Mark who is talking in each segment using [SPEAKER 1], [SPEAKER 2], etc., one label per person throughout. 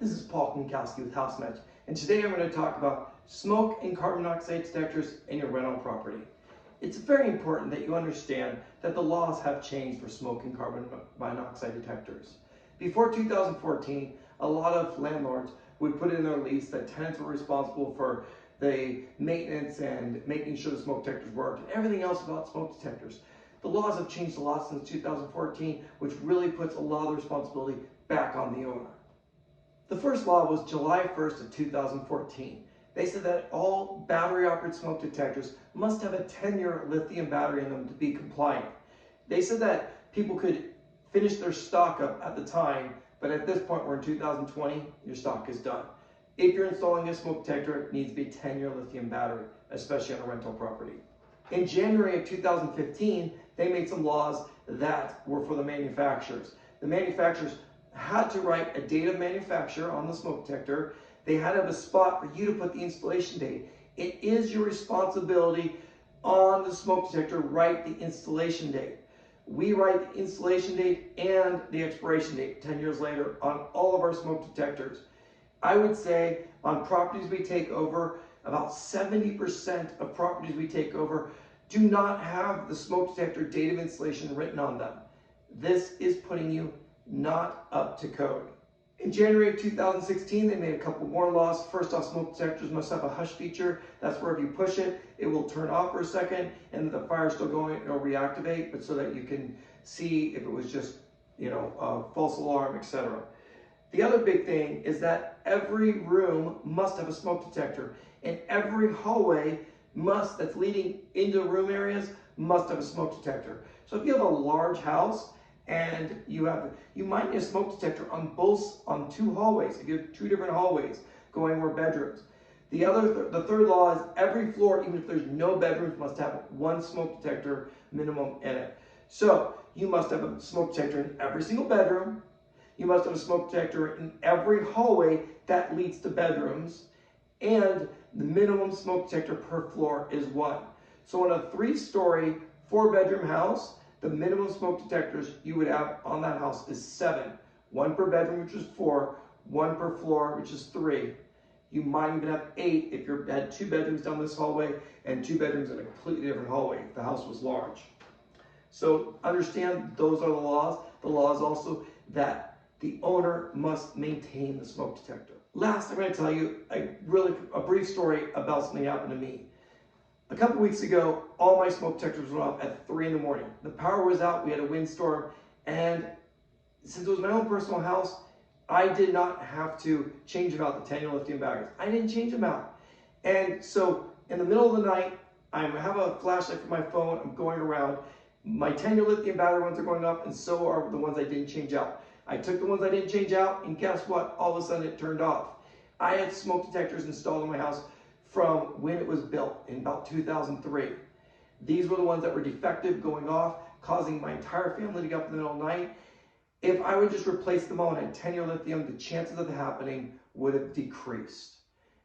[SPEAKER 1] This is Paul Kwiatkowski with HouseMatch, and today I'm going to talk about smoke and carbon monoxide detectors in your rental property. It's very important that you understand that the laws have changed for smoke and carbon monoxide detectors. Before 2014, a lot of landlords would put in their lease that tenants were responsible for the maintenance and making sure the smoke detectors worked and everything else about smoke detectors. The laws have changed a lot since 2014, which really puts a lot of the responsibility back on the owner. The first law was July 1st of 2014. They said that all battery-operated smoke detectors must have a 10-year lithium battery in them to be compliant. They said that people could finish their stock up at the time, but at this point, we're in 2020, your stock is done. If you're installing a smoke detector, it needs to be a 10-year lithium battery, especially on a rental property. In January of 2015, they made some laws that were for the manufacturers. The manufacturers had to write a date of manufacture on the smoke detector. They had to have a spot for you to put the installation date. It is your responsibility on the smoke detector, write the installation date. We write the installation date and the expiration date 10 years later on all of our smoke detectors. I would say on properties we take over, about 70% of properties we take over do not have the smoke detector date of installation written on them. This is putting you not up to code. In January of 2016, they made a couple more laws. First off, smoke detectors must have a hush feature. That's where if you push it, it will turn off for a second, and the fire's still going, it'll reactivate, but so that you can see if it was just, a false alarm, etc. The other big thing is that every room must have a smoke detector, and every hallway that's leading into room areas must have a smoke detector. So if you have a large house, and you might need a smoke detector on two hallways. If you have two different hallways going where bedrooms. The third law is every floor, even if there's no bedrooms, must have one smoke detector minimum in it. So you must have a smoke detector in every single bedroom. You must have a smoke detector in every hallway that leads to bedrooms, and the minimum smoke detector per floor is one. So in a 3-story, 4-bedroom house, the minimum smoke detectors you would have on that house is 7. 1 per bedroom, which is 4, 1 per floor, which is 3. You might even have 8 if you had 2 bedrooms down this hallway and 2 bedrooms in a completely different hallway if the house was large. So understand those are the laws. The law is also that the owner must maintain the smoke detector. Last, I'm going to tell you a brief story about something that happened to me. A couple weeks ago, all my smoke detectors went off at 3 in the morning. The power was out, we had a windstorm, and since it was my own personal house, I did not have to change them out, the 10-year lithium batteries. I didn't change them out. And so in the middle of the night, I have a flashlight for my phone, I'm going around. My 10-year lithium battery ones are going up, and so are the ones I didn't change out. I took the ones I didn't change out, and guess what? All of a sudden it turned off. I had smoke detectors installed in my house from when it was built in about 2003. These were the ones that were defective, going off, causing my entire family to get up in the middle of the night. If I would just replace them all in a 10-year lithium, the chances of it happening would have decreased.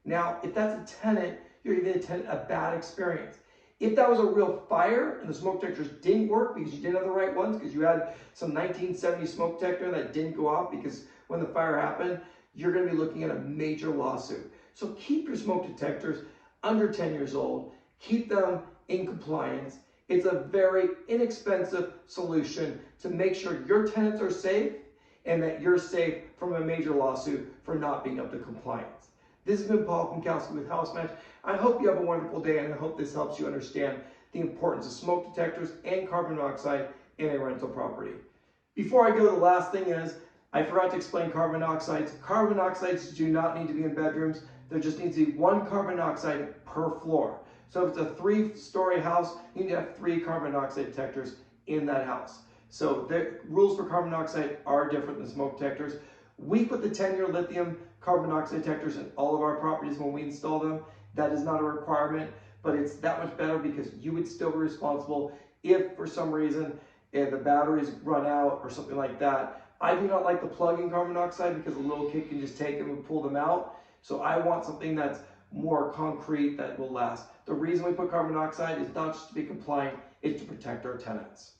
[SPEAKER 1] Now, if that's a tenant, you're giving the tenant a bad experience. If that was a real fire and the smoke detectors didn't work because you didn't have the right ones, because you had some 1970 smoke detector that didn't go off because when the fire happened, you're going to be looking at a major lawsuit. So keep your smoke detectors under 10 years old. Keep them in compliance. It's a very inexpensive solution to make sure your tenants are safe and that you're safe from a major lawsuit for not being up to compliance. This has been Paul Kwiatkowski with HouseMatch. I hope you have a wonderful day, and I hope this helps you understand the importance of smoke detectors and carbon monoxide in a rental property. Before I go, the last thing is, I forgot to explain carbon monoxides. Carbon monoxides do not need to be in bedrooms. There just needs to be 1 carbon monoxide per floor. So if it's a 3-story house, you need to have 3 carbon monoxide detectors in that house. So the rules for carbon monoxide are different than smoke detectors. We put the 10-year lithium carbon monoxide detectors in all of our properties when we install them. That is not a requirement, but it's that much better because you would still be responsible if for some reason the batteries run out or something like that. I do not like the plug-in carbon monoxide because a little kid can just take them and pull them out. So I want something that's more concrete that will last. The reason we put carbon monoxide is not just to be compliant, it's to protect our tenants.